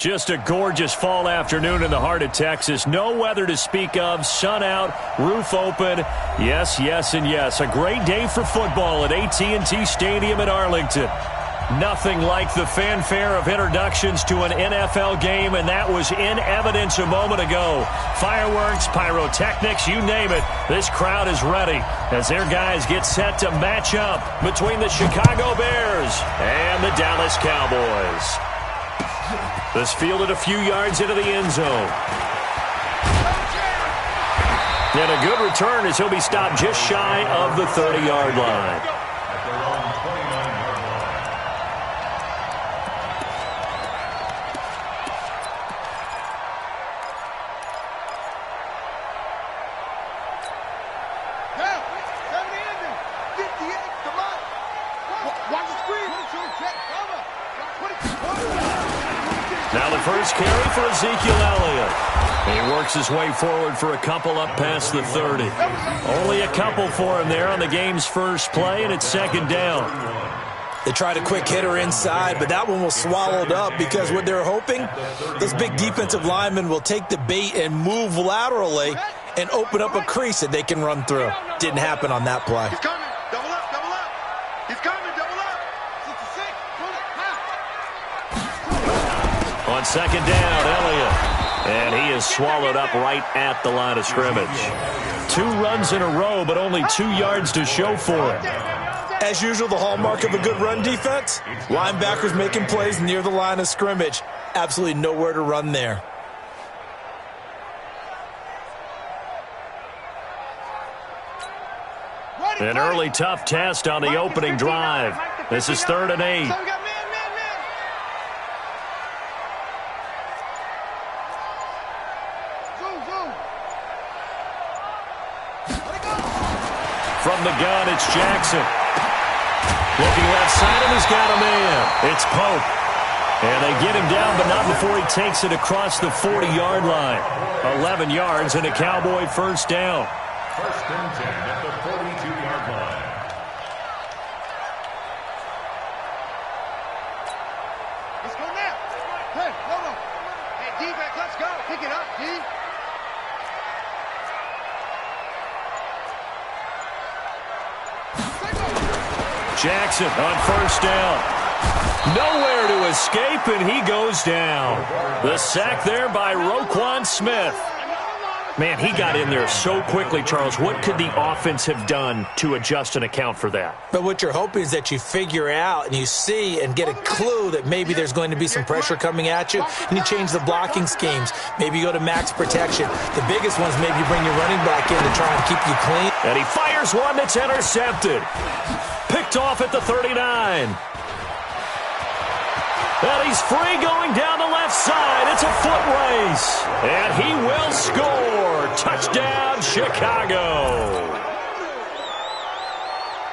Just a gorgeous fall afternoon in the heart of Texas. No weather to speak of. Sun out, roof open. Yes, yes, and yes. A great day for football at AT&T Stadium in Arlington. Nothing like the fanfare of introductions to an NFL game, and that was in evidence a moment ago. Fireworks, pyrotechnics, you name it. This crowd is ready as their guys get set to match up between the Chicago Bears and the Dallas Cowboys. This fielded a few yards into the end zone. And a good return as he'll be stopped just shy of the 30-yard line. Now the first carry for Ezekiel Elliott. He works his way forward for a couple up past the 30. Only a couple for him there on the game's first play, and it's second down. They tried a quick hitter inside, but that one was swallowed up because what they're hoping, those big defensive linemen will take the bait and move laterally and open up a crease that they can run through. Didn't happen on that play. He's coming. Double up, double up. He's coming, double up. 66. On second down, Elliott. And he is swallowed up right at the line of scrimmage. 2 runs in a row, but only 2 yards to show for it. As usual, the hallmark of a good run defense, linebackers making plays near the line of scrimmage. Absolutely nowhere to run there. An early tough test on the opening drive. This is 3rd and 8. From the gun, it's Jackson. Looking left side, and he's got a man. It's Pope. And they get him down, but not before he takes it across the 40-yard line. 11 yards and a Cowboy first down. First and 10 at the 42-yard line. Let's go now. Hey, hold on. Hey, D-back, let's go. Pick it up, D. Jackson on first down. Nowhere to escape, and he goes down. The sack there by Roquan Smith. Man, he got in there so quickly, Charles. What could the offense have done to adjust and account for that? But what you're hoping is that you figure out and you see and get a clue that maybe there's going to be some pressure coming at you, and you change the blocking schemes. Maybe you go to max protection. The biggest one's maybe you bring your running back in to try and keep you clean. And he fires one that's intercepted. Picked off at the 39. And he's free going down the left side. It's a foot race. And he will score. Touchdown, Chicago.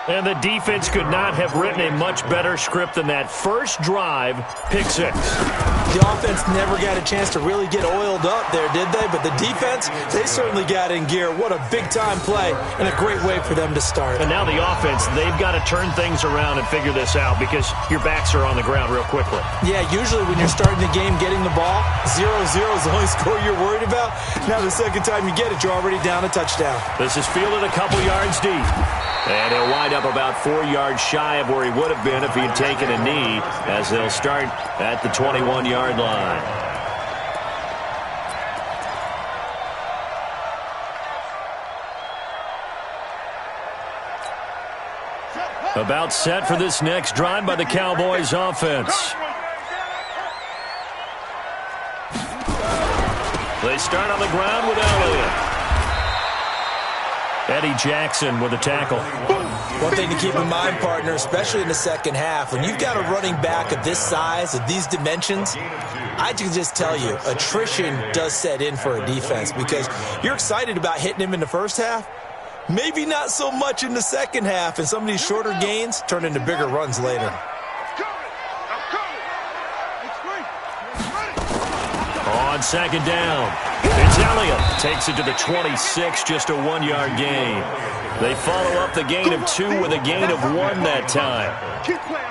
And the defense could not have written a much better script than that. First drive, pick 6. The offense never got a chance to really get oiled up there, did they? But the defense, they certainly got in gear. What a big-time play and a great way for them to start. And now the offense, they've got to turn things around and figure this out because your backs are on the ground real quickly. Yeah, usually when you're starting the game getting the ball, 0-0 is the only score you're worried about. Now the second time you get it, you're already down a touchdown. This is fielded a couple yards deep. And he'll wind up about 4 yards shy of where he would have been if he'd taken a knee, as they'll start at the 21-yard line. About set for this next drive by the Cowboys offense. They start on the ground with Elliott. Eddie Jackson with a tackle. One thing to keep in mind, partner, especially in the second half, when you've got a running back of this size, of these dimensions, I can just tell you, attrition does set in for a defense because you're excited about hitting him in the first half. Maybe not so much in the second half, and some of these shorter gains turn into bigger runs later. On second down, it's Elliott. Takes it to the 26, just a 1-yard gain. They follow up the gain of 2 with a gain of 1 that time.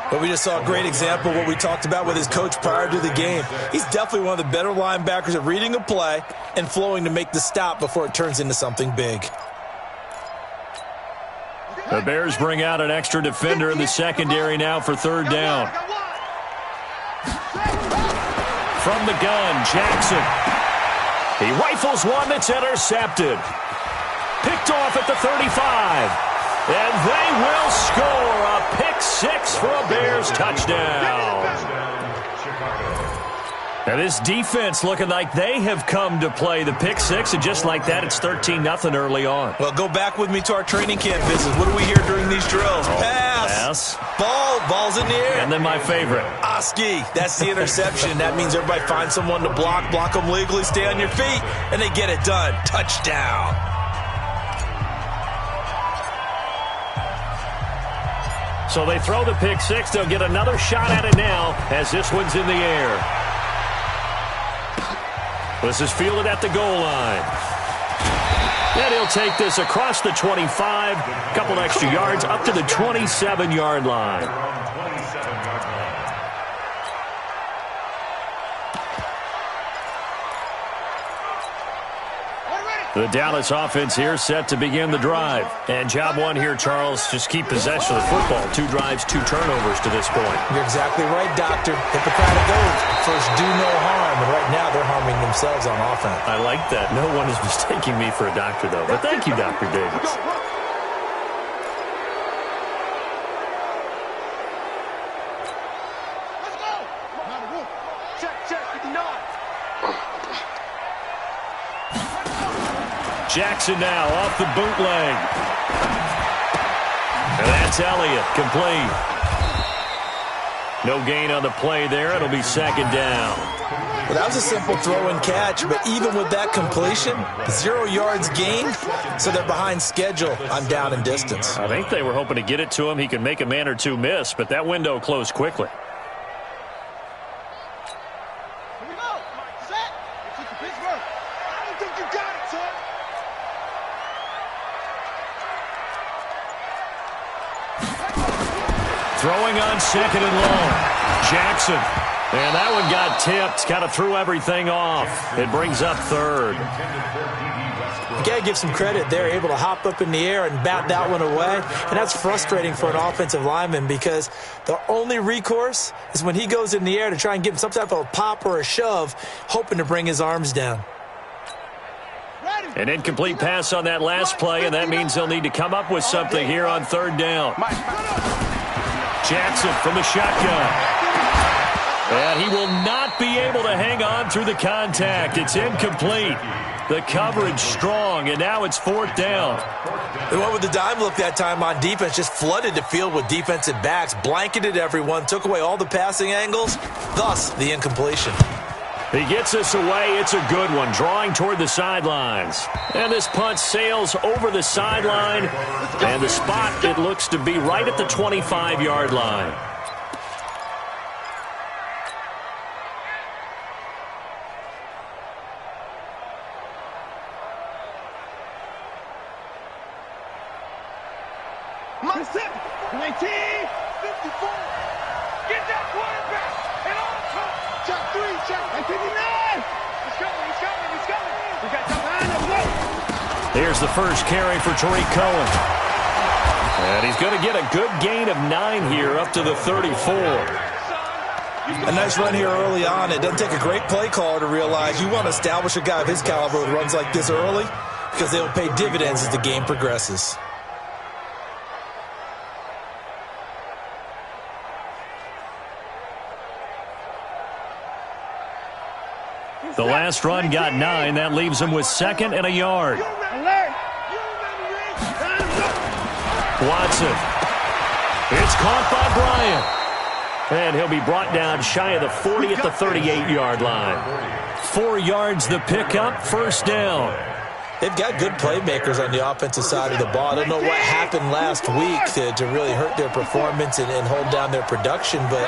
But we just saw a great example of what we talked about with his coach prior to the game. He's definitely one of the better linebackers at reading a play and flowing to make the stop before it turns into something big. The Bears bring out an extra defender in the secondary now for third down. From the gun, Jackson. He rifles one that's intercepted. Picked off at the 35. And they will score a pick six for a Bears touchdown. Now this defense looking like they have come to play the pick six, and just like that, it's 13-0 early on. Well, go back with me to our training camp visits. What do we hear during these drills? Pass. Ball's in the air. And then my favorite. Oski. That's the interception. That means everybody finds someone to block them legally, stay on your feet, and they get it done. Touchdown. So they throw the pick six. They'll get another shot at it now as this one's in the air. This is fielded at the goal line. And he'll take this across the 25, a couple extra yards, up to the 27-yard line. The Dallas offense here set to begin the drive. And job one here, Charles, just keep possession of the football. 2 drives, 2 turnovers to this point. You're exactly right, Doctor. Hippocratic oath. First, do no harm. And right now, they're harming themselves on offense. I like that. No one is mistaking me for a doctor, though. But thank you, Dr. Davis. Let's go. Check. Jackson now off the bootleg. And that's Elliott, complete. No gain on the play there. It'll be second down. Well, that was a simple throw and catch, but even with that completion, 0 yards gained, so they're behind schedule on down and distance. I think they were hoping to get it to him. He could make a man or two miss, but that window closed quickly. Here we go. Set. It's Pittsburgh. I don't think you got it, son. Throwing on second and long. Jackson. And that one got tipped. Kind of threw everything off. It brings up third. You got to give some credit. They're able to hop up in the air and bat that one away. And that's frustrating for an offensive lineman because the only recourse is when he goes in the air to try and give some type of a pop or a shove, hoping to bring his arms down. An incomplete pass on that last play, and that means they'll need to come up with something here on third down. Jackson from the shotgun. And he will not be able to hang on through the contact. It's incomplete. The coverage strong, and now it's fourth down. They went with the dime look that time on defense, just flooded the field with defensive backs, blanketed everyone, took away all the passing angles, thus the incompletion. He gets this away. It's a good one, drawing toward the sidelines. And this punt sails over the sideline, and the spot, it looks to be right at the 25-yard line. Mississippi, 19, 54. Get that quarterback and on top. Check 3, check 59. He's coming. We got time behind us. Here's the first carry for Tariq Cohen. And he's going to get a good gain of 9 here up to the 34. A nice run here early on. It doesn't take a great play caller to realize you want to establish a guy of his caliber with runs like this early because they'll pay dividends as the game progresses. The last run got 9. That leaves him with second and a yard. Watson. It's caught by Bryant. And he'll be brought down shy of the 40 at the 38-yard line. 4 yards the pickup, first down. They've got good playmakers on the offensive side of the ball. I don't know what happened last week to really hurt their performance and hold down their production, but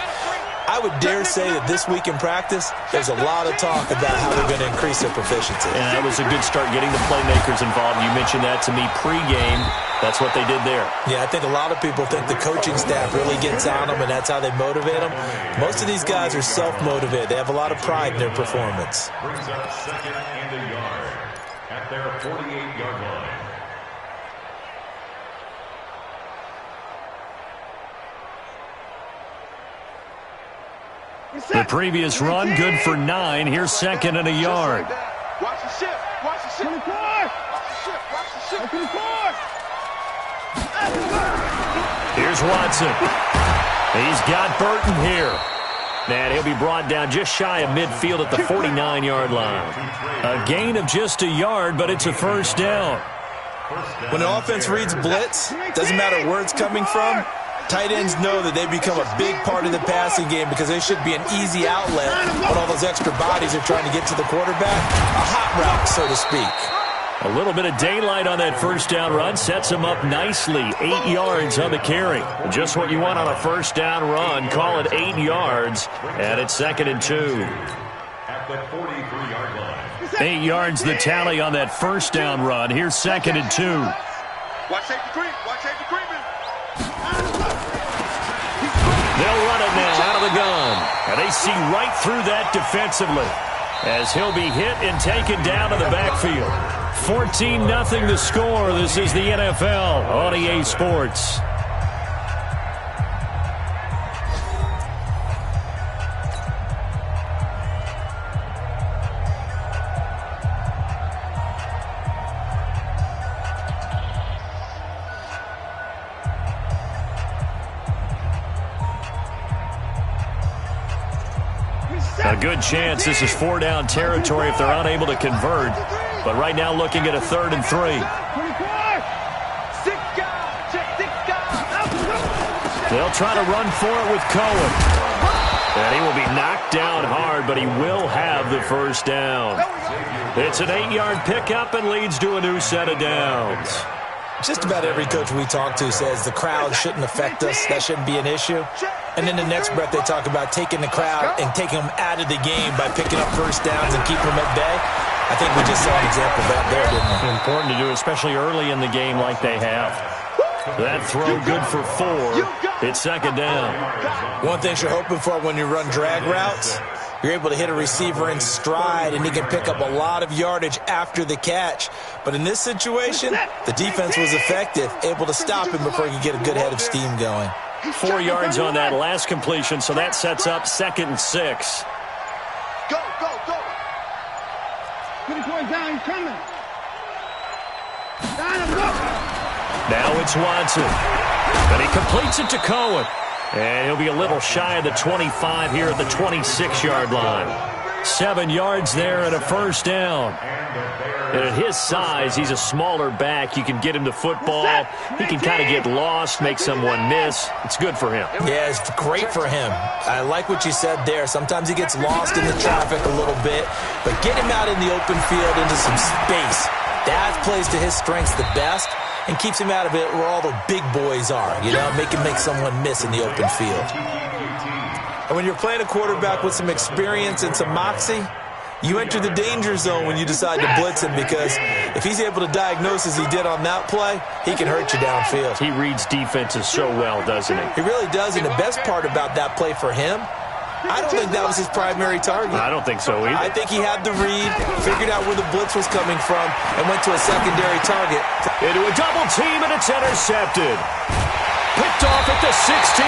I would dare say that this week in practice, there's a lot of talk about how they're going to increase their proficiency. And that was a good start getting the playmakers involved. You mentioned that to me pregame. That's what they did there. Yeah, I think a lot of people think the coaching staff really gets on them, and that's how they motivate them. Most of these guys are self-motivated. They have a lot of pride in their performance. Brings up second and a yard at their 48-yard line. The previous run, good for 9. Here's second and a yard. Watch the shift. Watch the shift. Watch the shift. Watch the shift. Here's Watson. He's got Burton here. And he'll be brought down just shy of midfield at the 49-yard line. A gain of just a yard, but it's a first down. When the offense reads blitz, doesn't matter where it's coming from, tight ends know that they become a big part of the passing game because they should be an easy outlet when all those extra bodies are trying to get to the quarterback. A hot route, so to speak. A little bit of daylight on that first down run sets him up nicely. 8 yards on the carry. Just what you want on a first down run. Call it 8 yards, and it's second and 2. At the 43-yard line. 8 yards the tally on that first down run. Here's second and 2. Watch safety creep. Watch safety creeping. They'll run it now out of the gun. And they see right through that defensively as he'll be hit and taken down to the backfield. 14-0 the score. This is the NFL on EA Sports. A good chance this is 4-down territory if they're unable to convert. But right now looking at a 3rd and 3. They'll try to run for it with Cohen. And he will be knocked down hard, but he will have the first down. It's an 8-yard pickup and leads to a new set of downs. Just about every coach we talk to says the crowd shouldn't affect us. That shouldn't be an issue. And then the next breath they talk about taking the crowd and taking them out of the game by picking up first downs and keeping them at bay. I think we just saw an example of that there, didn't we? Important to do, especially early in the game like they have. That throw good for 4. It's second down. One thing you're hoping for when you run drag routes, you're able to hit a receiver in stride, and he can pick up a lot of yardage after the catch. But in this situation, the defense was effective, able to stop him before he could get a good head of steam going. 4 yards on that last completion, so that sets up 2nd and 6. Go, go, go. Down, he's coming. Down him, go. Now it's Watson. And he completes it to Cohen. And he'll be a little shy of the 25 here at the 26-yard line. 7 yards there and a first down. And at his size, he's a smaller back. You can get him to football. He can kind of get lost, make someone miss. It's good for him. Yeah, it's great for him. I like what you said there. Sometimes he gets lost in the traffic a little bit, but get him out in the open field into some space. That plays to his strengths the best and keeps him out of it where all the big boys are, you know, make someone miss in the open field. And when you're playing a quarterback with some experience and some moxie, you enter the danger zone when you decide to blitz him, because if he's able to diagnose as he did on that play, he can hurt you downfield. He reads defenses so well, doesn't he? He really does, and the best part about that play for him, I don't think that was his primary target. I don't think so either. I think he had the read, figured out where the blitz was coming from, and went to a secondary target. Into a double team, and it's intercepted. Picked off at the 16,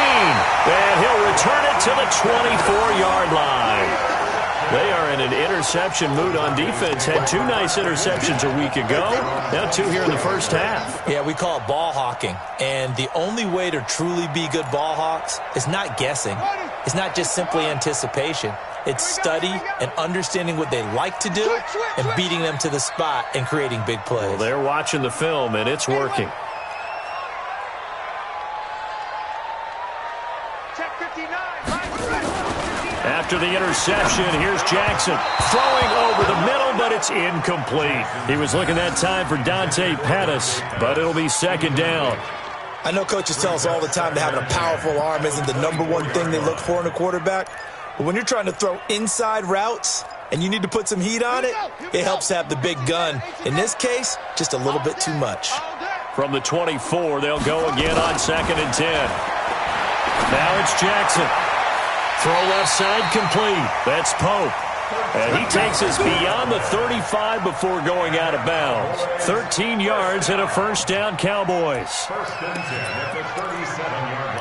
and he'll return it to the 24-yard line. They are in an interception mood on defense. Had 2 nice interceptions a week ago. Now 2 here in the first half. Yeah, we call it ball hawking. And the only way to truly be good ball hawks is not guessing. It's not just simply anticipation. It's study and understanding what they like to do and beating them to the spot and creating big plays. Well, they're watching the film, and it's working. Check 59. After the interception, here's Jackson throwing over the middle, but it's incomplete. He was looking that time for Dante Pettis, but it'll be second down. I know coaches tell us all the time that having a powerful arm isn't the #1 thing they look for in a quarterback. But when you're trying to throw inside routes and you need to put some heat on it, it helps to have the big gun. In this case, just a little bit too much. From the 24, they'll go again on 2nd and 10. Now it's Jackson. Throw left side complete. That's Pope. And he takes us beyond the 35 before going out of bounds. 13 yards and a first down, Cowboys. First and 10 at the 37-yard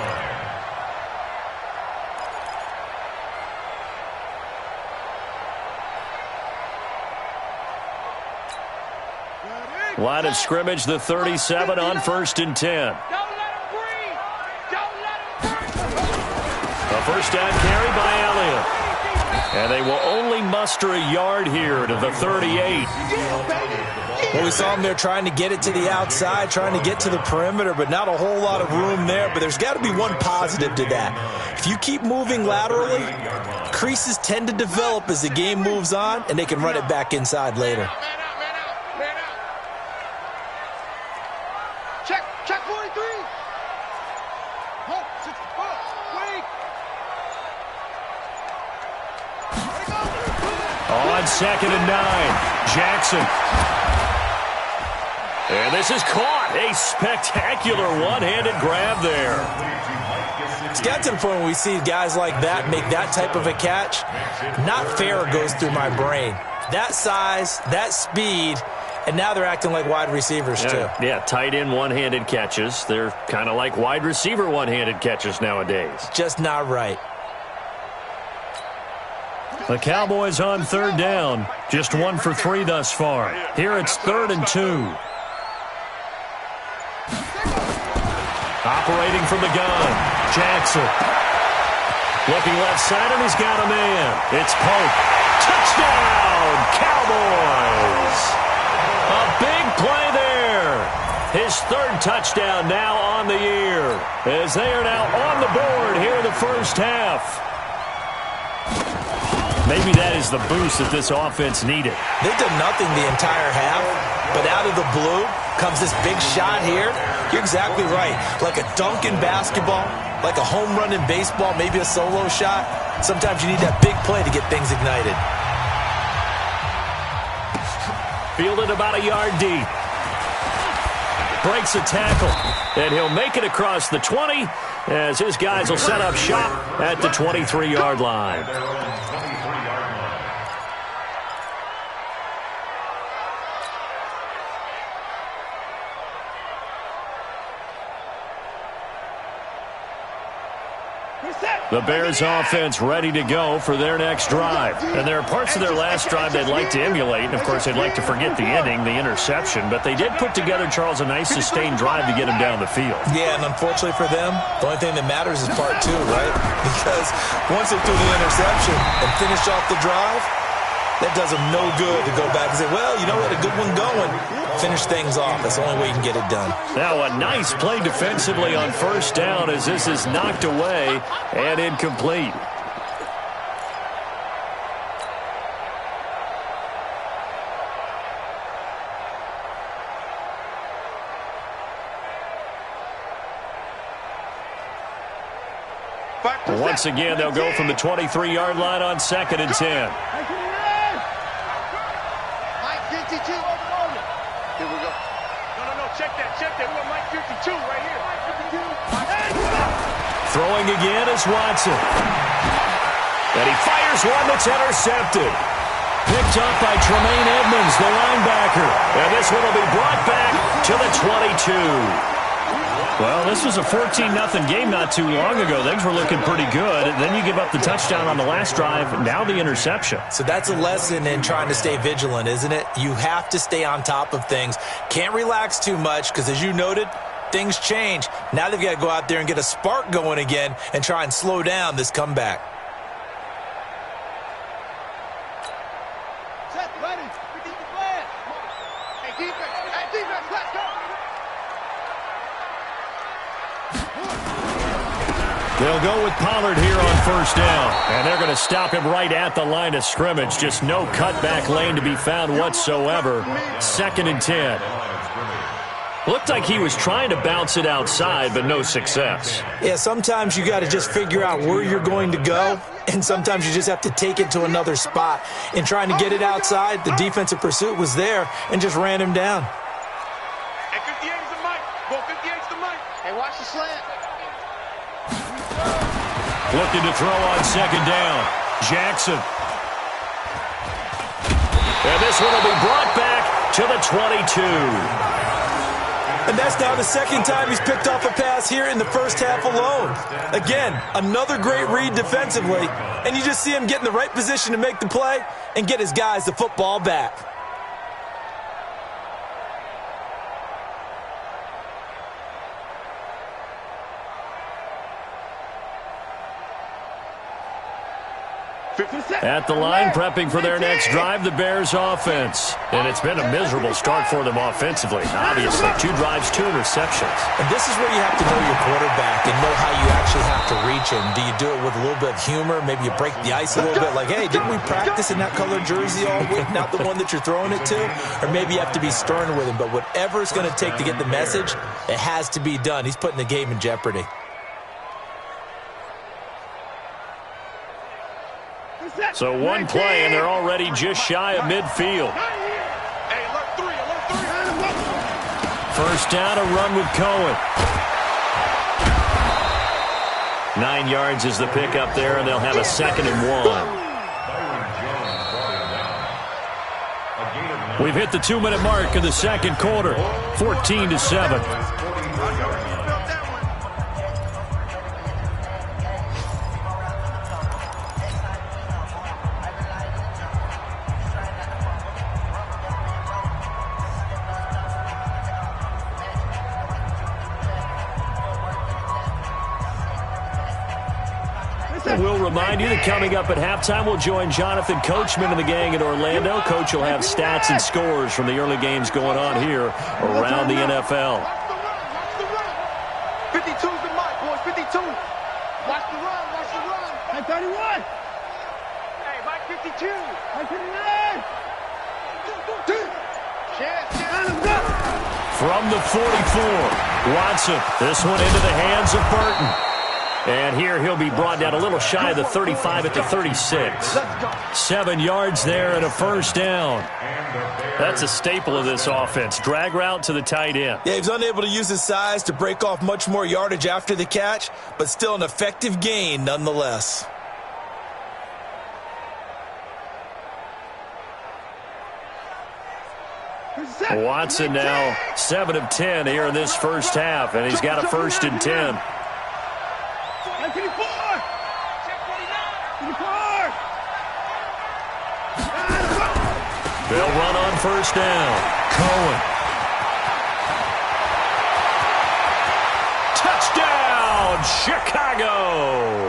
line. Line of scrimmage, the 37 on 1st and 10. Don't let him breathe. Don't let him breathe. A first down carry by Elliott. And they will only muster a yard here to the 38. Well, we saw them there trying to get it to the outside, trying to get to the perimeter, but not a whole lot of room there. But there's got to be one positive to that. If you keep moving laterally, creases tend to develop as the game moves on, and they can run it back inside later. Man out. Check 43. Wait. On 2nd and 9, Jackson. And this is caught. A spectacular one-handed grab there. It's got to the point where we see guys like that make that type of a catch. Not fair goes through my brain. That size, that speed, and now they're acting like wide receivers too. Yeah, tight end one-handed catches. They're kind of like wide receiver one-handed catches nowadays. Just not right. The Cowboys on 3rd down. Just 1 for 3 thus far. Here it's 3rd and 2. Operating from the gun, Jackson. Looking left side, and he's got a man. It's Pope. Touchdown, Cowboys! A big play there. His 3rd touchdown now on the year, as they are now on the board here in the first half. Maybe that is the boost that this offense needed. They've done nothing the entire half, but out of the blue comes this big shot here. You're exactly right. Like a dunk in basketball, like a home run in baseball, maybe a solo shot. Sometimes you need that big play to get things ignited. Fielded about a yard deep. Breaks a tackle, and he'll make it across the 20 as his guys will set up shop at the 23-yard line. The Bears offense ready to go for their next drive. And there are parts of their last drive they'd like to emulate. And, of course, they'd like to forget the ending, the interception. But they did put together, Charles, a nice sustained drive to get him down the field. Yeah, and unfortunately for them, the only thing that matters is part 2, right? Because once they threw the interception and finished off the drive, that does them no good to go back and say, well, you know what, a good one going. Finish things off. That's the only way you can get it done. Now a nice play defensively on 1st down as this is knocked away and incomplete. Once again, they'll go from the 23-yard line on 2nd and 10. Here we go. No, check that. We got Mike 52 right here. Throwing again is Watson. And he fires one that's intercepted. Picked up by Tremaine Edmonds, the linebacker. And this one will be brought back to the 22. Well, this was a 14-0 game not too long ago. Things were looking pretty good. Then you give up the touchdown on the last drive. Now the interception. So that's a lesson in trying to stay vigilant, isn't it? You have to stay on top of things. Can't relax too much because, as you noted, things change. Now they've got to go out there and get a spark going again and try and slow down this comeback. Set, ready. We need to play. Hey, defense, let's go. They'll go with Pollard here on 1st down. And they're going to stop him right at the line of scrimmage. Just no cutback lane to be found whatsoever. 2nd and 10. Looked like he was trying to bounce it outside, but no success. Yeah, sometimes you got to just figure out where you're going to go, and sometimes you just have to take it to another spot. In trying to get it outside, the defensive pursuit was there and just ran him down. Hey, 58's the mic. Go, 58's the mic. Hey, watch the slant. Looking to throw on second down. Jackson. And this one will be brought back to the 22. And that's now the second time he's picked off a pass here in the first half alone. Again, another great read defensively, and you just see him get in the right position to make the play and get his guys the football back. At the line, prepping for their next drive, the Bears offense. And it's been a miserable start for them offensively. Obviously, 2 drives, 2 interceptions. And this is where you have to know your quarterback and know how you actually have to reach him. Do you do it with a little bit of humor? Maybe you break the ice a little bit, like, hey, didn't we practice in that colored jersey all week, not the one that you're throwing it to? Or maybe you have to be stern with him. But whatever it's going to take to get the message, it has to be done. He's putting the game in jeopardy. So one play, and they're already just shy of midfield. Hey, alert 3, alert 3. First down, a run with Cohen. 9 yards is the pickup there, and they'll have a 2nd and 1. We've hit the 2-minute mark of the second quarter, 14-7. We'll remind you that coming up at halftime, we'll join Jonathan Coachman and the gang in Orlando. Coach will have stats and scores from the early games going on here around the NFL. 52's the mic, boys, 52. Watch the run, watch the run. Hey, 31. Hey, Mike 52. Mike 59. From the 44, Watson. This one into the hands of Burton. And here he'll be brought down a little shy of the 35 at the 36. 7 yards there and a first down. That's a staple of this offense. Drag route to the tight end. Yeah, he was unable to use his size to break off much more yardage after the catch, but still an effective gain nonetheless. Watson now 7 of 10 here in this first half, and he's got a 1st and 10. They'll run on first down. Cohen. Touchdown, Chicago!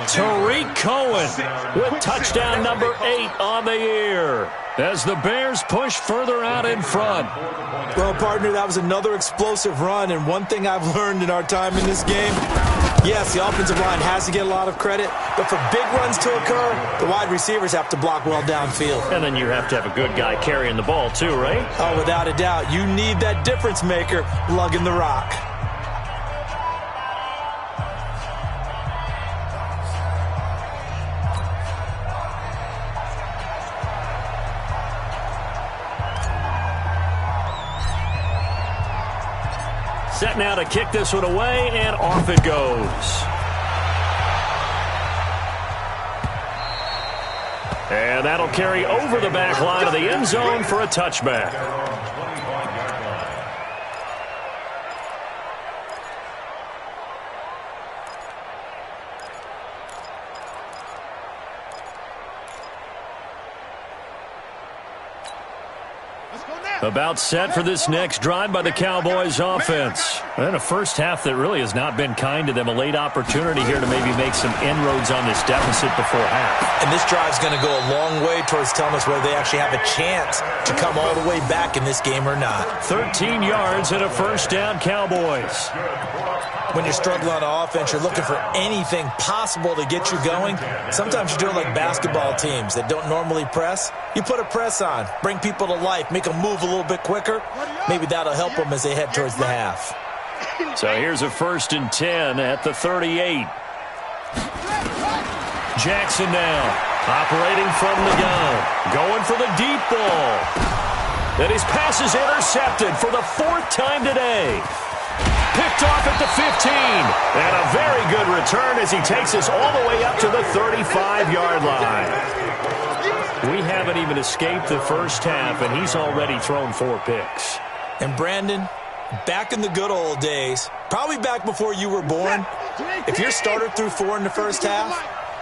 Tariq Cohen with touchdown number 8 on the year as the Bears push further out in front. Well, partner, that was another explosive run, and one thing I've learned in our time in this game, yes, the offensive line has to get a lot of credit, but for big runs to occur, the wide receivers have to block well downfield. And then you have to have a good guy carrying the ball too, right? Oh, without a doubt. You need that difference maker lugging the rock. Set now to kick this one away, and off it goes. And that'll carry over the back line of the end zone for a touchback. About set for this next drive by the Cowboys offense. And a first half that really has not been kind to them. A late opportunity here to maybe make some inroads on this deficit before half. And this drive's going to go a long way towards telling us whether they actually have a chance to come all the way back in this game or not. 13 yards and a first down, Cowboys. when you're struggling on offense, you're looking for anything possible to get you going. Sometimes you do it like basketball teams that don't normally press. You put a press on, bring people to life, make them move a little bit quicker. Maybe that'll help them as they head towards the half. So here's a 1st and 10 at the 38. Jackson now, operating from the gun, going for the deep ball. And his pass is intercepted for the 4th time today. Picked off at the 15. And a very good return as he takes us all the way up to the 35-yard line. We haven't even escaped the first half, and he's already thrown 4 picks. And Brandon, back in the good old days, probably back before you were born, if your starter threw 4 in the first half,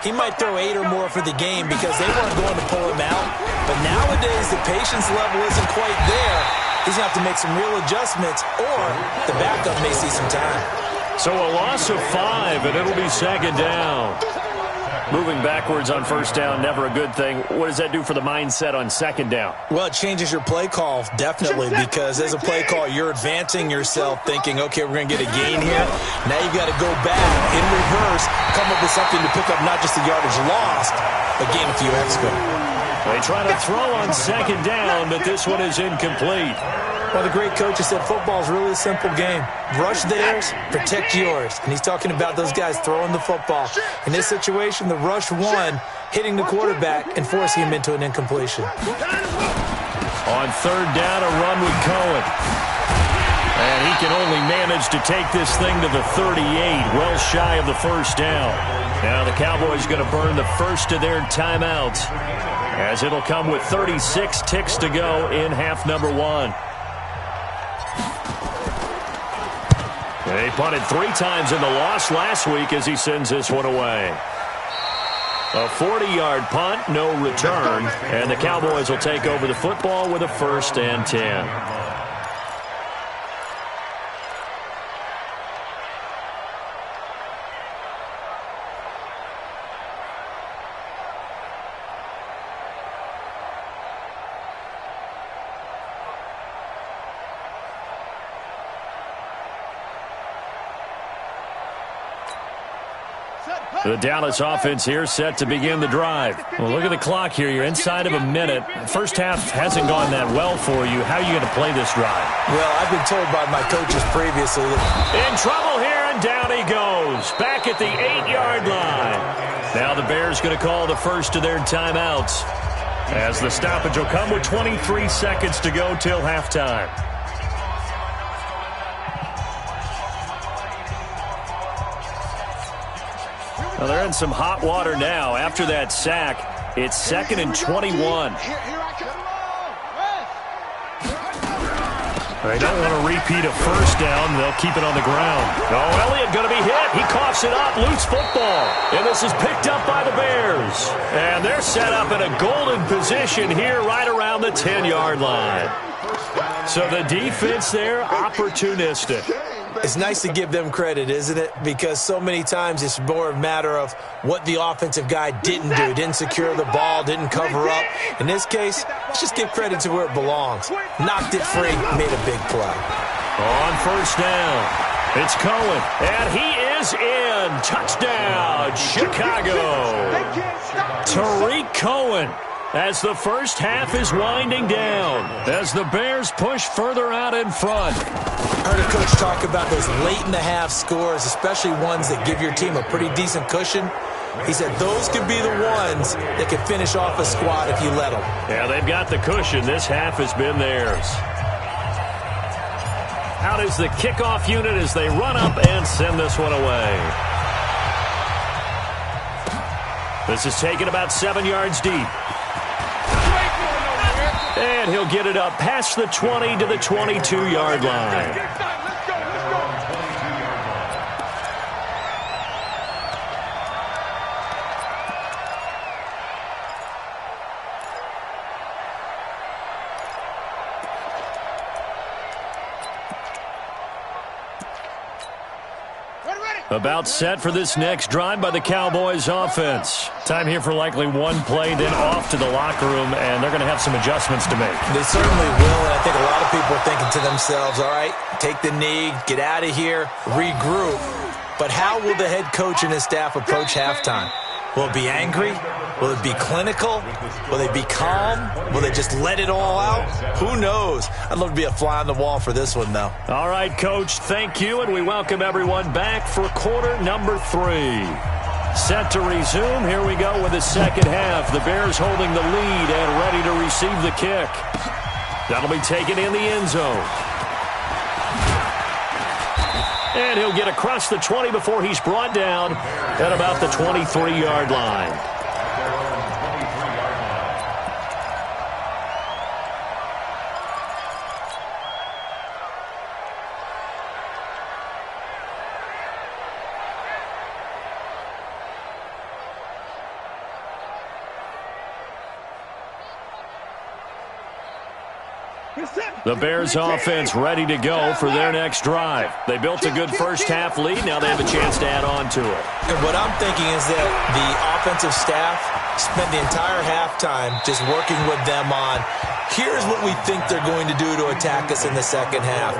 he might throw 8 or more for the game because they weren't going to pull him out. But nowadays, the patience level isn't quite there. He's going to have to make some real adjustments, or the backup may see some time. So a loss of 5, and it'll be 2nd down. Moving backwards on 1st down, never a good thing. What does that do for the mindset on 2nd down? Well, it changes your play call, definitely, because as a play call, you're advancing yourself thinking, okay, we're going to get a gain here. Now you've got to go back in reverse, come up with something to pick up not just the yardage lost, but gain a few extra. They try to throw on 2nd down, but this one is incomplete. Well, the great coach has said football is really a simple game. Rush theirs, protect yours. And he's talking about those guys throwing the football. In this situation, the rush won, hitting the quarterback and forcing him into an incompletion. On 3rd down, a run with Cohen. And he can only manage to take this thing to the 38, well shy of the 1st down. Now the Cowboys going to burn the first of their timeouts, as it'll come with 36 ticks to go in half number 1. They punted 3 times in the loss last week as he sends this one away. A 40-yard punt, no return, and the Cowboys will take over the football with a 1st and 10. The Dallas offense here set to begin the drive. Well, look at the clock here. You're inside of a minute. First half hasn't gone that well for you. How are you going to play this drive? Well, I've been told by my coaches previously that... In trouble here, and down he goes. Back at the 8-yard line. Now the Bears going to call the first of their timeouts, as the stoppage will come with 23 seconds to go till halftime. Well, they're in some hot water now. After that sack, it's 2nd and 21. They don't want to repeat a 1st down. They'll keep it on the ground. Oh, Elliott going to be hit. He coughs it up. Loose football. And this is picked up by the Bears. And they're set up in a golden position here right around the 10-yard line. So the defense there, opportunistic. It's nice to give them credit, isn't it? Because so many times it's more a matter of what the offensive guy didn't do. Didn't secure the ball, didn't cover up. In this case, let's just give credit to where it belongs. Knocked it free, made a big play. On 1st down, it's Cohen, and he is in. Touchdown, Chicago. Tariq Cohen, as the first half is winding down, as the Bears push further out in front. I heard a coach talk about those late-in-the-half scores, especially ones that give your team a pretty decent cushion. He said those could be the ones that could finish off a squad if you let them. Yeah, they've got the cushion. This half has been theirs. Out is the kickoff unit as they run up and send this one away. This is taken about 7 yards deep. And he'll get it up past the 20 to the 22-yard line. About set for this next drive by the Cowboys offense. Time here for likely one play, then off to the locker room, and they're going to have some adjustments to make. They certainly will, and I think a lot of people are thinking to themselves, all right, take the knee, get out of here, regroup. But how will the head coach and his staff approach halftime? Will it be angry? Will it be clinical? Will they be calm? Will they just let it all out? Who knows? I'd love to be a fly on the wall for this one, though. All right, Coach, thank you, and we welcome everyone back for quarter number 3. Set to resume. Here we go with the second half. The Bears holding the lead and ready to receive the kick. That'll be taken in the end zone. And he'll get across the 20 before he's brought down at about the 23-yard line. The Bears offense ready to go for their next drive. They built a good first-half lead. Now they have a chance to add on to it. And what I'm thinking is that the offensive staff spent the entire halftime just working with them on, here's what we think they're going to do to attack us in the second half.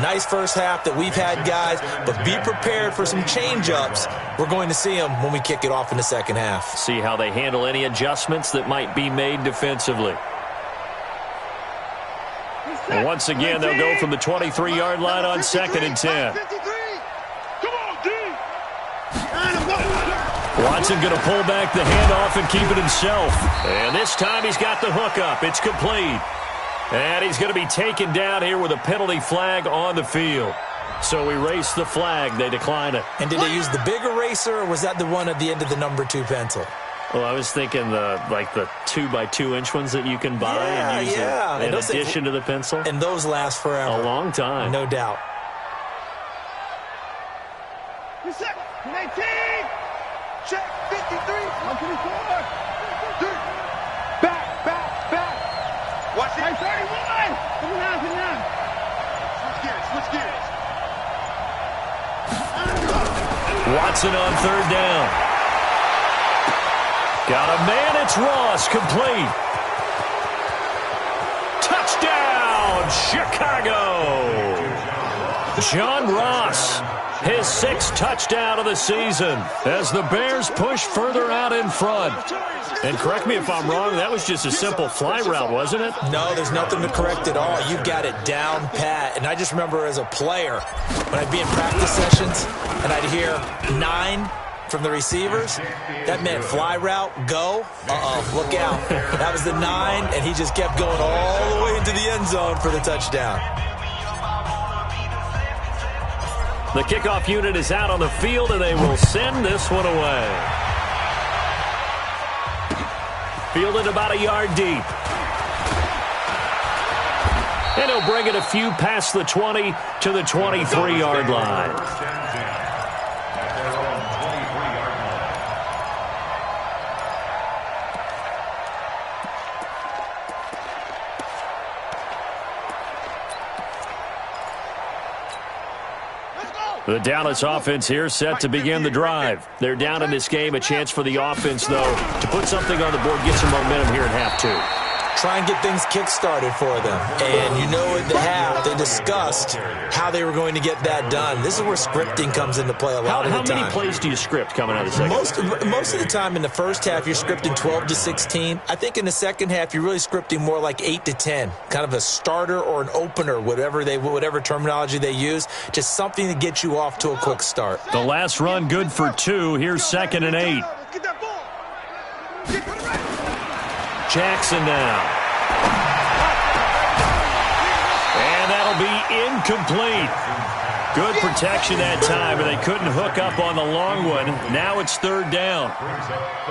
Nice first half that we've had, guys, but be prepared for some change-ups. We're going to see them when we kick it off in the second half. See how they handle any adjustments that might be made defensively. And once again, they'll go from the 23-yard line on 2nd and 10. Watson going to pull back the handoff and keep it himself. And this time he's got the hook up. It's complete. And he's going to be taken down here with a penalty flag on the field. So erase the flag. They decline it. And did they use the big eraser, or was that the one at the end of the number 2 pencil? Well, I was thinking the 2x2-inch ones that you can buy and use in addition to the pencil. And those last forever. A long time. No doubt. 19. Check 53. 124. Back. Watch it. 31. 59. Switch gears. Watson on 3rd down. Got a man, it's Ross, complete. Touchdown, Chicago. John Ross, his 6th touchdown of the season as the Bears push further out in front. And correct me if I'm wrong, that was just a simple fly route, wasn't it? No, there's nothing to correct at all. You've got it down pat. And I just remember as a player, when I'd be in practice sessions and I'd hear 9 from the receivers, that meant fly route, go, look out. That was the 9, and he just kept going all the way into the end zone for the touchdown. The kickoff unit is out on the field, and they will send this one away. Fielded about a yard deep. And he'll bring it a few past the 20 to the 23-yard line. The Dallas offense here set to begin the drive. They're down in this game. A chance for the offense, though, to put something on the board, get some momentum here in half 2. Try and get things kick-started for them. And you know in the half, they discussed how they were going to get that done. This is where scripting comes into play a lot of the time. How many plays do you script coming out of the second half? Most of the time in the first half, you're scripting 12 to 16. I think in the second half, you're really scripting more like 8 to 10. Kind of a starter or an opener, whatever terminology they use. Just something to get you off to a quick start. The last run good for 2. Here's 2nd and 8. Jackson now. And that'll be incomplete. Good protection that time, and they couldn't hook up on the long one. Now it's 3rd down.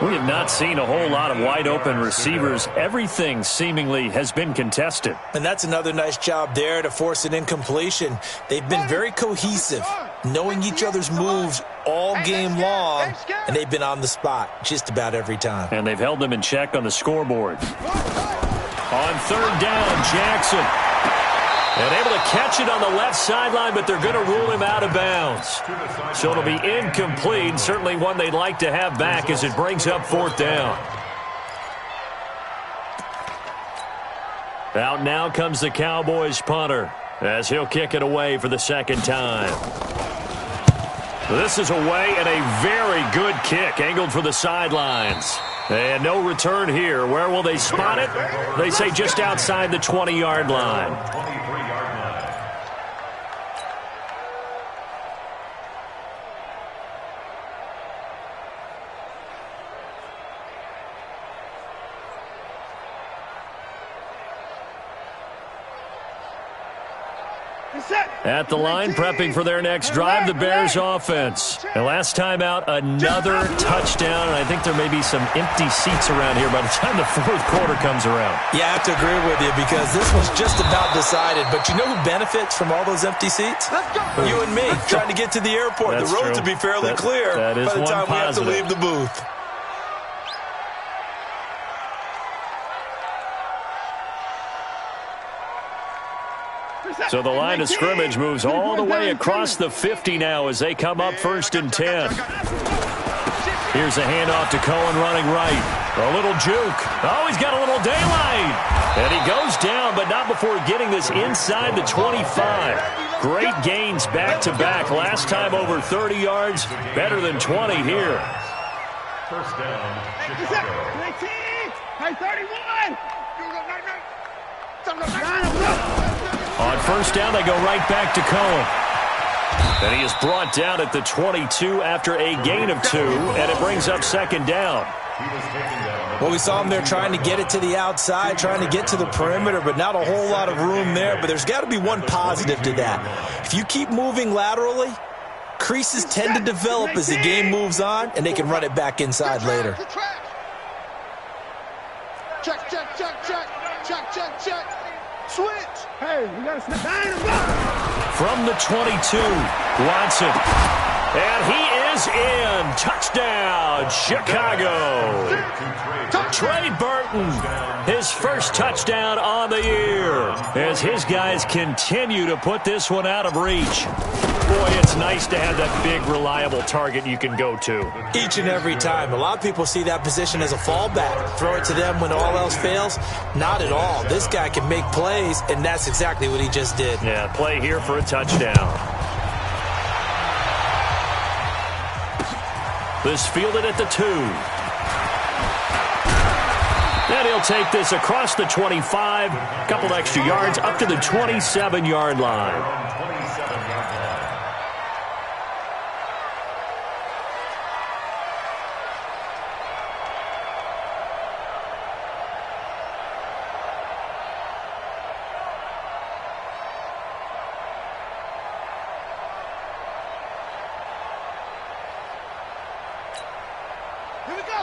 We have not seen a whole lot of wide-open receivers. Everything seemingly has been contested. And that's another nice job there to force an incompletion. They've been very cohesive, knowing each other's moves all game long, and they've been on the spot just about every time. And they've held them in check on the scoreboard. On 3rd down, Jackson. And able to catch it on the left sideline, but they're going to rule him out of bounds. So it'll be incomplete, certainly one they'd like to have back as it brings up 4th down. Out now comes the Cowboys punter as he'll kick it away for the 2nd time. This is away and a very good kick angled for the sidelines. And no return here. Where will they spot it? They say just outside the 20-yard line. At the line, prepping for their next drive, the Bears offense. And last time out, another touchdown. And I think there may be some empty seats around here by the time the 4th quarter comes around. Yeah, I have to agree with you because this one's just about decided. But you know who benefits from all those empty seats? You and me, trying to get to the airport. That's the road true. to be fairly clear by the time we have to leave the booth. So the line of scrimmage moves all the way across the 50 now as they come up 1st and 10. Here's a handoff to Cohen running right. A little juke. Oh, he's got a little daylight. And he goes down, but not before getting this inside the 25. Great gains back-to-back. Last time over 30 yards, better than 20 here. 1st down, Chicago. 31. On 1st down, they go right back to Cohen. And he is brought down at the 22 after a gain of 2, and it brings up 2nd down. Well, we saw him there trying to get it to the outside, trying to get to the perimeter, but not a whole lot of room there. But there's got to be one positive to that. If you keep moving laterally, creases tend to develop as the game moves on, and they can run it back inside later. Check. Switch. Hey, we got to snap. From the 22, Watson. And he is in. Touchdown, Chicago. Trey Burton, his first touchdown on the year as his guys continue to put this one out of reach. Boy, it's nice to have that big, reliable target you can go to. Each and every time. A lot of people see that position as a fallback. Throw it to them when all else fails. Not at all. This guy can make plays, and that's exactly what he just did. Yeah, play here for a touchdown. This fielded at the 2. And he'll take this across the 25. A couple extra yards up to the 27-yard line.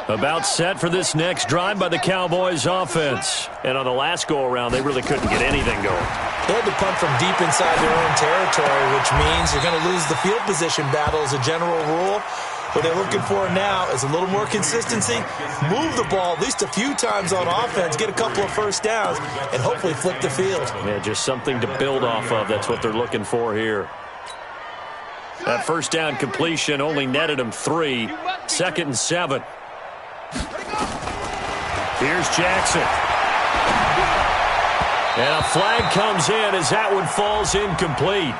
About set for this next drive by the Cowboys offense. And on the last go-around, they really couldn't get anything going. They had to punt from deep inside their own territory, which means you're going to lose the field position battle as a general rule. What they're looking for now is a little more consistency, move the ball at least a few times on offense, get a couple of 1st downs, and hopefully flip the field. Yeah, just something to build off of. That's what they're looking for here. That 1st down completion only netted them 3. 2nd and 7. Here's Jackson. And a flag comes in as that one falls incomplete.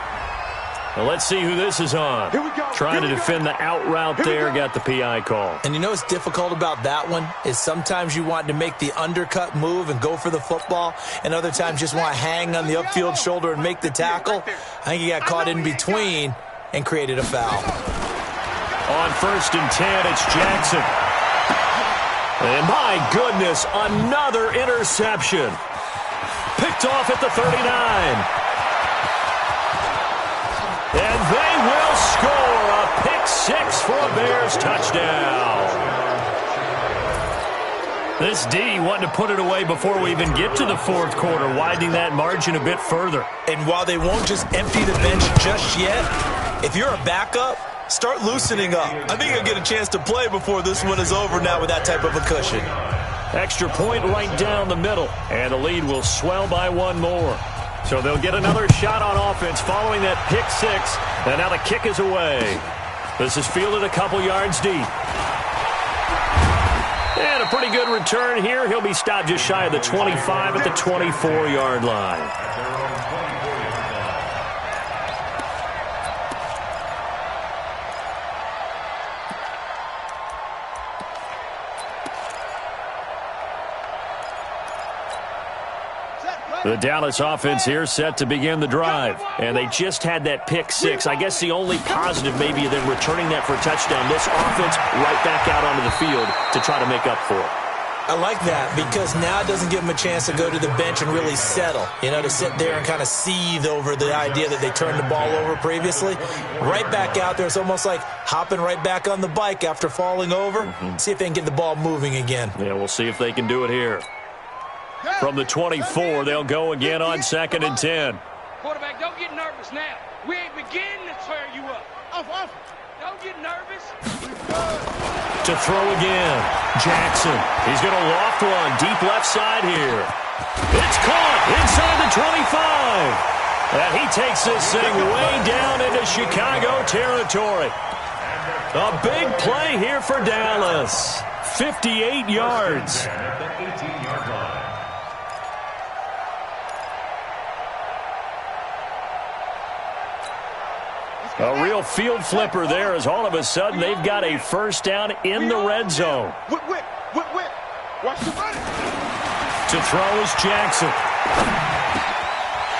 Well, let's see who this is on. Trying to defend the out route there, got the PI call. And you know what's difficult about that one is sometimes you want to make the undercut move and go for the football, and other times just want to hang on the upfield shoulder and make the tackle. I think he got caught in between and created a foul. On 1st and 10, it's Jackson. And my goodness, another interception. Picked off at the 39. And they will score a pick 6 for a Bears touchdown. This D wanting to put it away before we even get to the 4th quarter, widening that margin a bit further. And while they won't just empty the bench just yet, if you're a backup, start loosening up. I think you'll get a chance to play before this one is over now with that type of a cushion. Extra point right down the middle, and the lead will swell by 1 more. So they'll get another shot on offense following that pick six. And now the kick is away. This is fielded a couple yards deep. And a pretty good return here. He'll be stopped just shy of the 25 at the 24-yard line. The Dallas offense here set to begin the drive. And they just had that pick six. I guess the only positive maybe of them returning that for a touchdown. This offense right back out onto the field to try to make up for it. I like that because now it doesn't give them a chance to go to the bench and really settle. You know, to sit there and kind of seethe over the idea that they turned the ball over previously. Right back out there. It's almost like hopping right back on the bike after falling over. See if they can get the ball moving again. Yeah, we'll see if they can do it here. From the 24, they'll go again on 2nd and 10. Quarterback, don't get nervous now. We ain't beginning to tear you up. Off. Don't get nervous. To throw again. Jackson. He's going to loft one deep left side here. It's caught inside the 25. And he takes this thing way down into Chicago territory. A big play here for Dallas. 58 yards. A real field flipper there as all of a sudden they've got a first down in the red zone. Whip. Watch the money. To throw is Jackson.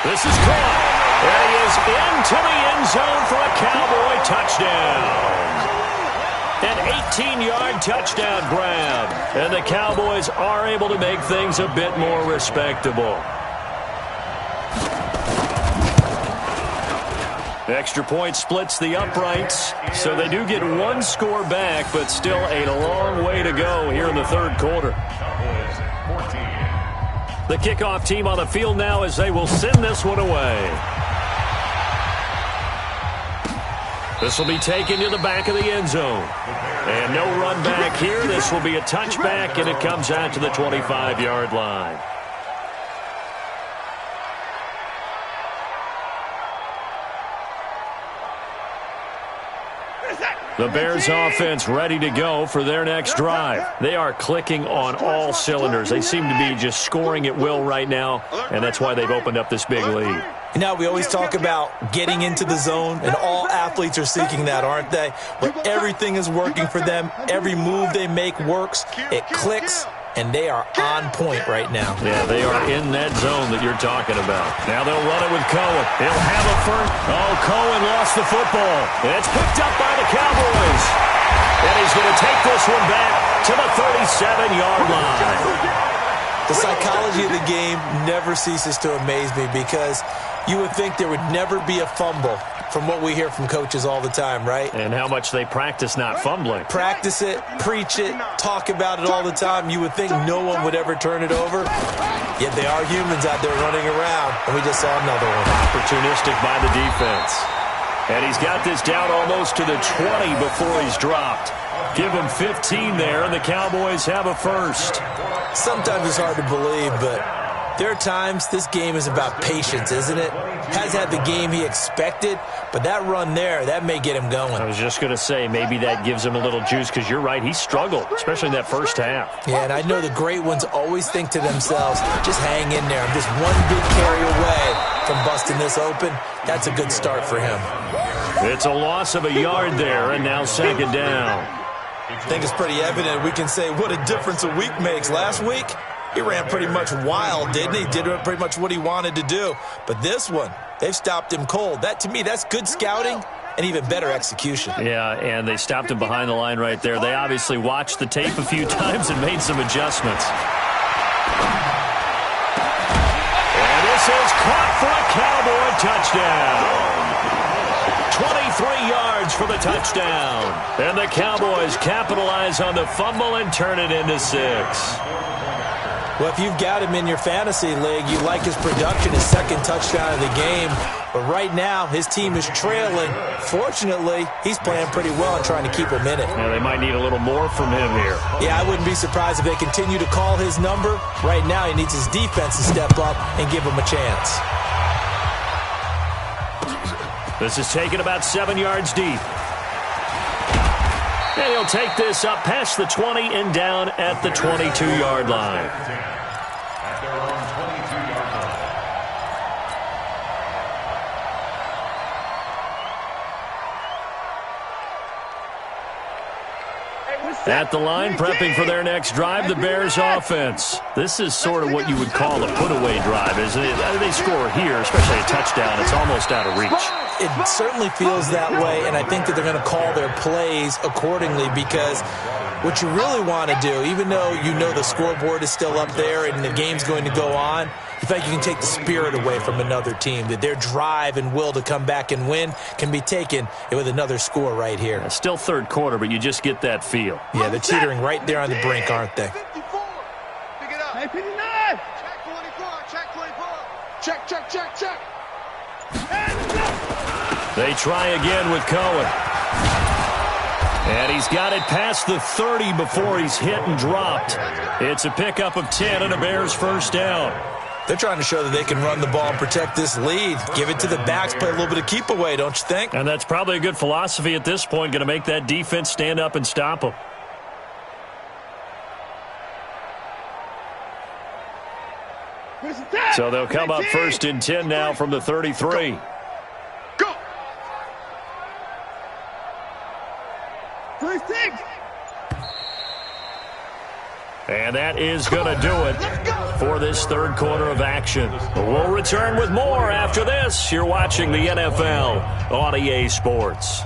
This is caught. And he is into the end zone for a Cowboy touchdown. An 18-yard touchdown grab. And the Cowboys are able to make things a bit more respectable. Extra point splits the uprights, so they do get one score back, but still a long way to go here in the third quarter. The kickoff team on the field now as they will send this one away. This will be taken to the back of the end zone. And no run back here. This will be a touchback, and it comes out to the 25-yard line. The Bears offense ready to go for their next drive. They are clicking on all cylinders. They seem to be just scoring at will right now, and that's why they've opened up this big lead. You know, we always talk about getting into the zone, and all athletes are seeking that, aren't they? Where everything is working for them. Every move they make works. It clicks. And they are on point right now. Yeah, they are in that zone that you're talking about. Now they'll run it with Cohen. He'll have a first. Oh, Cohen lost the football. And it's picked up by the Cowboys. And he's going to take this one back to the 37-yard line. The psychology of the game never ceases to amaze me because you would think there would never be a fumble from what we hear from coaches all the time, right? And how much they practice not fumbling. Practice it, preach it, talk about it all the time. You would think no one would ever turn it over. Yet they are humans out there running around, and we just saw another one. Opportunistic by the defense. And he's got this down almost to the 20 before he's dropped. Give him 15 there, and the Cowboys have a first. Sometimes it's hard to believe, but there are times this game is about patience, isn't it? Has had the game he expected, but that run there, that may get him going. I was just going to say, maybe that gives him a little juice because you're right, he struggled, especially in that first half. Yeah, and I know the great ones always think to themselves, just hang in there. I'm just one big carry away from busting this open. That's a good start for him. It's a loss of a yard there, and now second down. I think it's pretty evident. We can say what a difference a week makes. Last week, he ran pretty much wild, didn't he? Did pretty much what he wanted to do. But this one, they've stopped him cold. That, to me, that's good scouting and even better execution. Yeah, and they stopped him behind the line right there. They obviously watched the tape a few times and made some adjustments. And this is caught for a Cowboy touchdown. 23 yards for the touchdown. And the Cowboys capitalize on the fumble and turn it into 6. Well, if you've got him in your fantasy league, you like his production, his second touchdown of the game. But right now, his team is trailing. Fortunately, he's playing pretty well and trying to keep him in it. Yeah, they might need a little more from him here. Yeah, I wouldn't be surprised if they continue to call his number. Right now, he needs his defense to step up and give him a chance. This is taken about 7 yards deep. And he'll take this up past the 20 and down at the 22-yard line. At their own 22-yard line. At the line, prepping for their next drive, the Bears offense. This is sort of what you would call a put-away drive, isn't it? They score here, especially a touchdown. It's almost out of reach. It certainly feels that way, and I think that they're going to call their plays accordingly because what you really want to do, even though you know the scoreboard is still up there and the game's going to go on, in fact, you can take the spirit away from another team, that their drive and will to come back and win can be taken with another score right here. It's still third quarter, but you just get that feel. Yeah, they're teetering right there on the brink, aren't they? 54. Pick it up. Hey, 59. Check 24. Check 24. Check, check, check, check. They try again with Cohen. And he's got it past the 30 before he's hit and dropped. It's a pickup of 10 and a Bears first down. They're trying to show that they can run the ball and protect this lead. Give it to the backs, play a little bit of keep away, don't you think? And that's probably a good philosophy at this point, going to make that defense stand up and stop them. So they'll come up first and 10 now from the 33. Go. First six. And that is going to do it for this third quarter of action. We'll return with more after this. You're watching the NFL on EA Sports.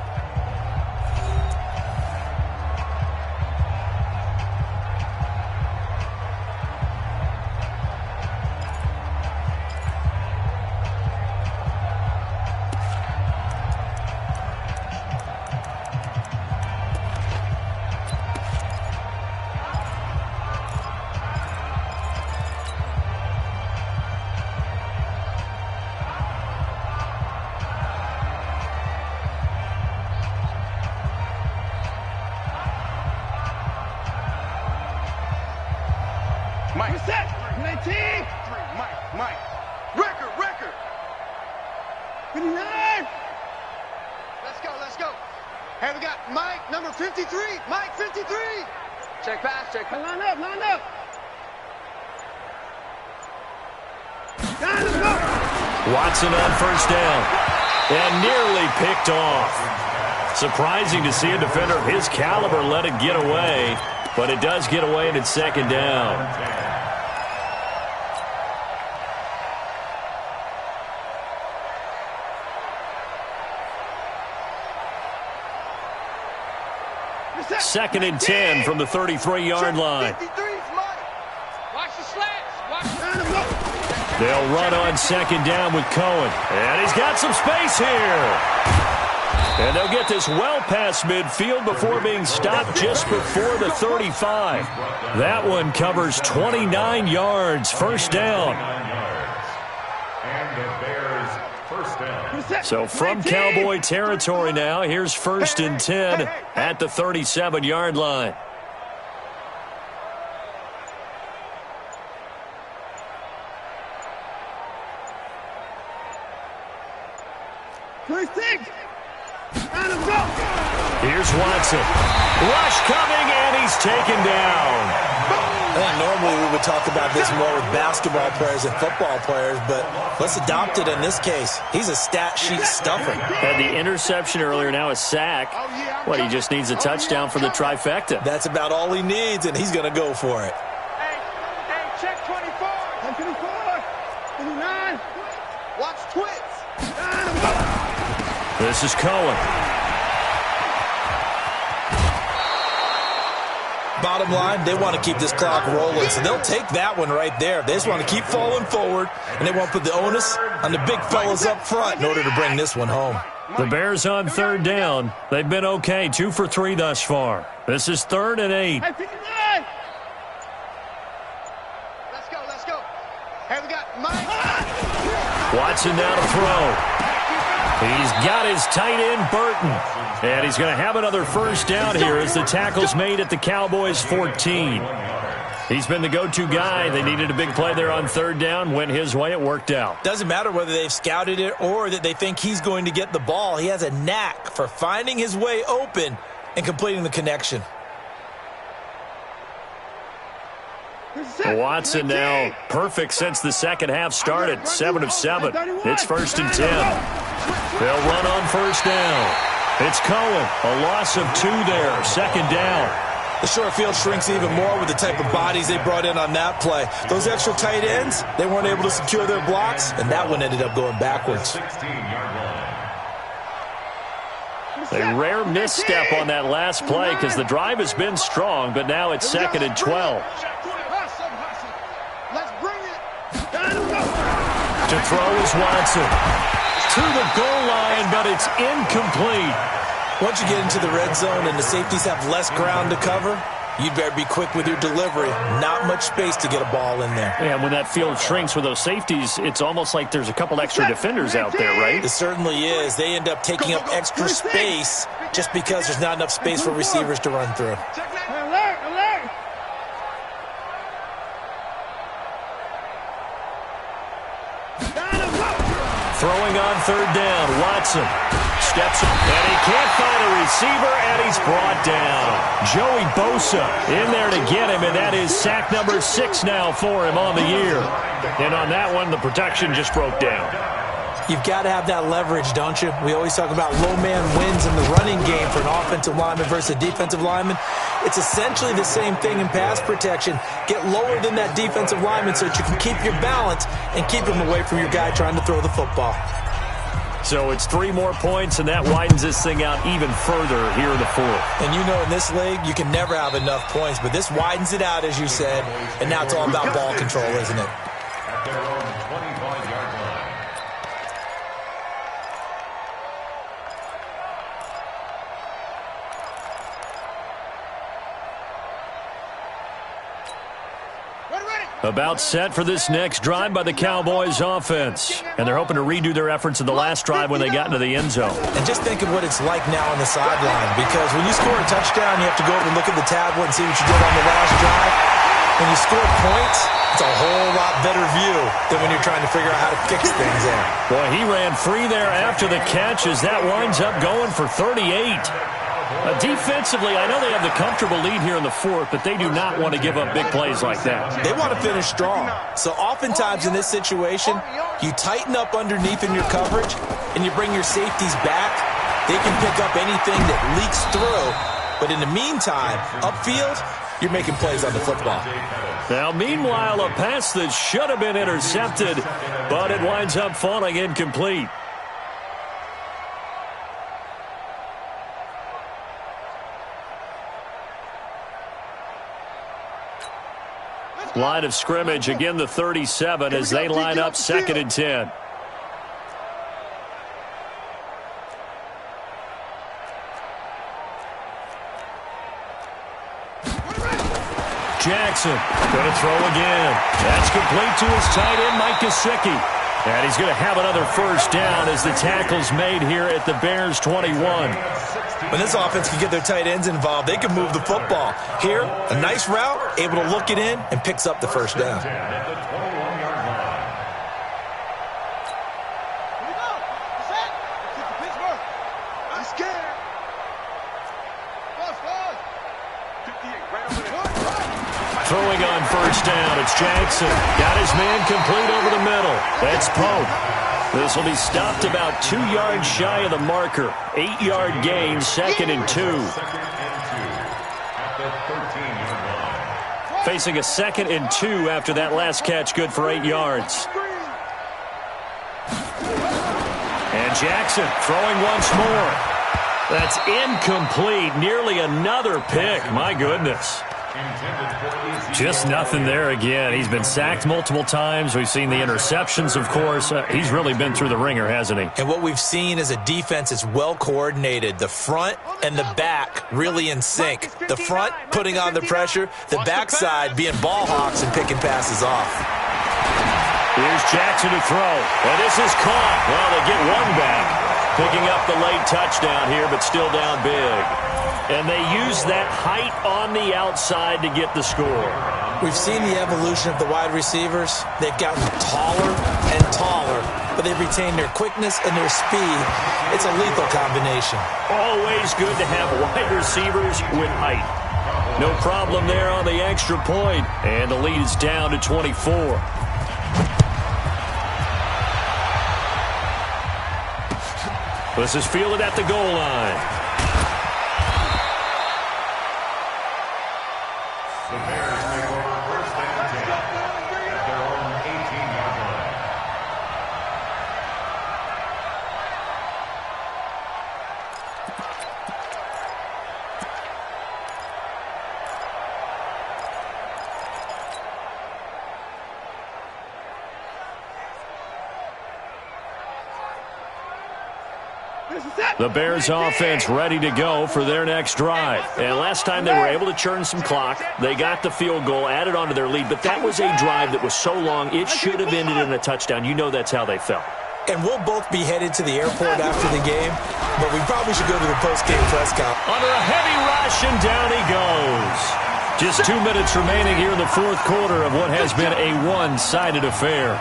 Mike. You're set. 19. Mike. Record. 59. Let's go. Hey, we got Mike, number 53. Mike, 53. Check pass. Line up. Let's go. Watson on first down. And nearly picked off. Surprising to see a defender of his caliber let it get away. But it does get away and it's second down. Second and 10 from the 33-yard line. Watch the slants. They'll run on second down with Cohen. And he's got some space here. And they'll get this well past midfield before being stopped just before the 35. That one covers 29 yards. First down. And the Bears first down. So from Cowboy territory now, here's first and 10 at the 37-yard line. First six. Here's Watson. Rush coming, and he's taken down. I think normally we would talk about this more with basketball players and football players, but let's adopt it in this case. He's a stat sheet stuffer. Had the interception earlier, now a sack. What, he just needs a touchdown for the trifecta. That's about all he needs, and he's going to go for it. Hey, check 24. 24. 59. Watch twits. This is Cohen. Bottom line, they want to keep this clock rolling, so they'll take that one right there. They just want to keep falling forward, and they won't put the onus on the big fellas up front in order to bring this one home. The Bears on third down. They've been okay, 2 for 3 thus far. This is 3rd and 8. Let's go. Hey, we got Mike. Watson now to throw. He's got his tight end, Burton. And he's going to have another first down here as the tackle's made at the Cowboys' 14. He's been the go-to guy. They needed a big play there on third down. Went his way. It worked out. Doesn't matter whether they've scouted it or that they think he's going to get the ball. He has a knack for finding his way open and completing the connection. Watson now perfect since the second half started. 7 of 7. It's 1st and 10. They'll run on first down. It's Cohen. A loss of 2 there. 2nd down. The short field shrinks even more with the type of bodies they brought in on that play. Those extra tight ends, they weren't able to secure their blocks, and that one ended up going backwards. A rare misstep on that last play because the drive has been strong, but now it's 2nd and 12. To throw is Watson. To the goal line, but it's incomplete. Once you get into the red zone and the safeties have less ground to cover, you'd better be quick with your delivery. Not much space to get a ball in there. And when that field shrinks with those safeties, it's almost like there's a couple extra defenders out there, right? It certainly is. They end up taking up extra space just because there's not enough space for receivers to run through. Throwing on third down, Watson steps up, and he can't find a receiver, and he's brought down. Joey Bosa in there to get him, and that is sack number 6 now for him on the year. And on that one, the protection just broke down. You've got to have that leverage, don't you? We always talk about low man wins in the running game for an offensive lineman versus a defensive lineman. It's essentially the same thing in pass protection. Get lower than that defensive lineman so that you can keep your balance and keep him away from your guy trying to throw the football. So it's 3 more points, and that widens this thing out even further here in the 4th. And you know in this league, you can never have enough points, but this widens it out, as you said, and now it's all about ball control, isn't it? At their own 25-yard line. About set for this next drive by the Cowboys offense. And they're hoping to redo their efforts in the last drive when they got into the end zone. And just think of what it's like now on the sideline, because when you score a touchdown, you have to go over and look at the tablet and see what you did on the last drive. When you score points, it's a whole lot better view than when you're trying to figure out how to fix things there. Boy, he ran free there after the catch as that winds up going for 38. Defensively, I know they have the comfortable lead here in the 4th, but they do not want to give up big plays like that. They want to finish strong. So oftentimes in this situation, you tighten up underneath in your coverage, and you bring your safeties back. They can pick up anything that leaks through. But in the meantime, upfield, you're making plays on the football. Now, meanwhile, a pass that should have been intercepted, but it winds up falling incomplete. Line of scrimmage, again the 37 as they line up 2nd and 10. Jackson going to throw again. That's complete to his tight end, Mike Gesicki. And he's going to have another first down as the tackle's made here at the Bears' 21. When this offense can get their tight ends involved, they can move the football. Here, a nice route, able to look it in, and picks up the first down. Throwing on first down, it's Jackson. Got his man complete over the middle. That's Pope. This will be stopped about 2 yards shy of the marker. 8-yard gain, 2nd and 2. Facing a 2nd and 2 after that last catch, good for 8 yards. And Jackson throwing once more. That's incomplete. Nearly another pick. My goodness. Just nothing there again. He's been sacked multiple times. We've seen the interceptions, of course. He's really been through the ringer, hasn't he? And what we've seen is a defense that's well coordinated. The front and the back really in sync. The front putting on the pressure, the backside being ball hawks and picking passes off. Here's Jackson to throw. And this is caught. Well, they get one back. Picking up the late touchdown here, but still down big. And they use that height on the outside to get the score. We've seen the evolution of the wide receivers. They've gotten taller and taller, but they've retained their quickness and their speed. It's a lethal combination. Always good to have wide receivers with height. No problem there on the extra point, and the lead is down to 24. This is fielded at the goal line. The Bears take over first and 10 at their own 18-yard line. The Bears offense ready to go for their next drive. And last time they were able to churn some clock, they got the field goal, added on to their lead, but that was a drive that was so long it should have ended in a touchdown. You know that's how they felt. And we'll both be headed to the airport after the game, but we probably should go to the post-game press conference. Under a heavy rush, and down he goes. Just 2 minutes remaining here in the fourth quarter of what has been a one-sided affair.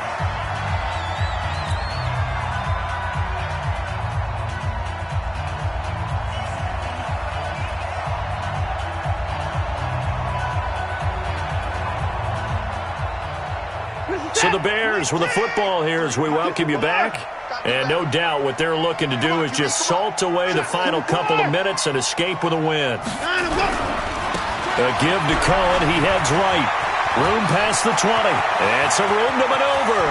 So the Bears with the football here as we welcome you back. And no doubt what they're looking to do is just salt away the final couple of minutes and escape with a win. A give to Cohen. He heads right. Room past the 20. And some room to maneuver.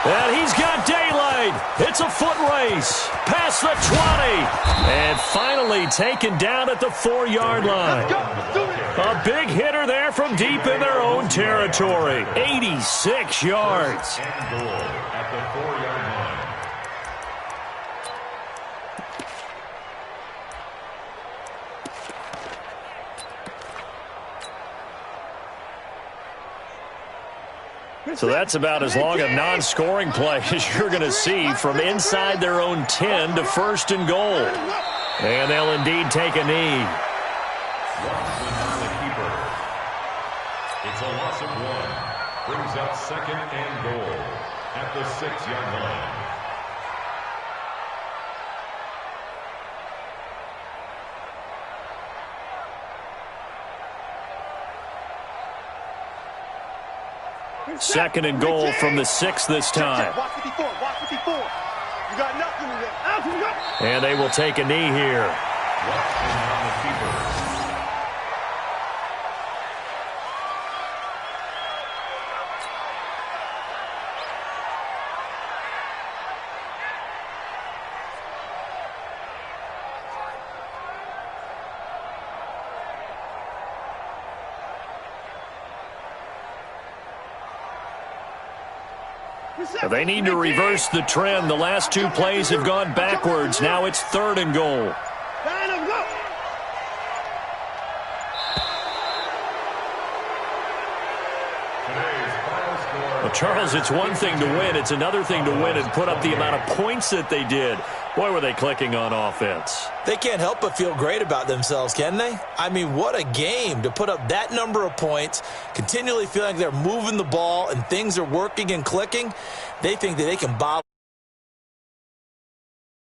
And he's got daylight. It's a foot race. Past the 20. And finally taken down at the 4-yard line. A big hitter there from deep in their own territory. 86 yards. And goal at the 4-yard line. So that's about as long a non-scoring play as you're going to see from inside their own 10 to first and goal. And they'll indeed take a knee. Watson on the keeper. It's a loss of 1. Brings up second and goal at the 6-yard line. Second and goal from the 6 this time. Watch 54, watch 54. You got nothing to do. And they will take a knee here. Watson on the keeper. They need to reverse the trend. The last 2 plays have gone backwards. Now it's third and goal. Well, Charles, it's one thing to win. It's another thing to win and put up the amount of points that they did. Boy, were they clicking on offense. They can't help but feel great about themselves, can they? I mean, what a game to put up that number of points, continually feeling like they're moving the ball and things are working and clicking. They think that they can bottle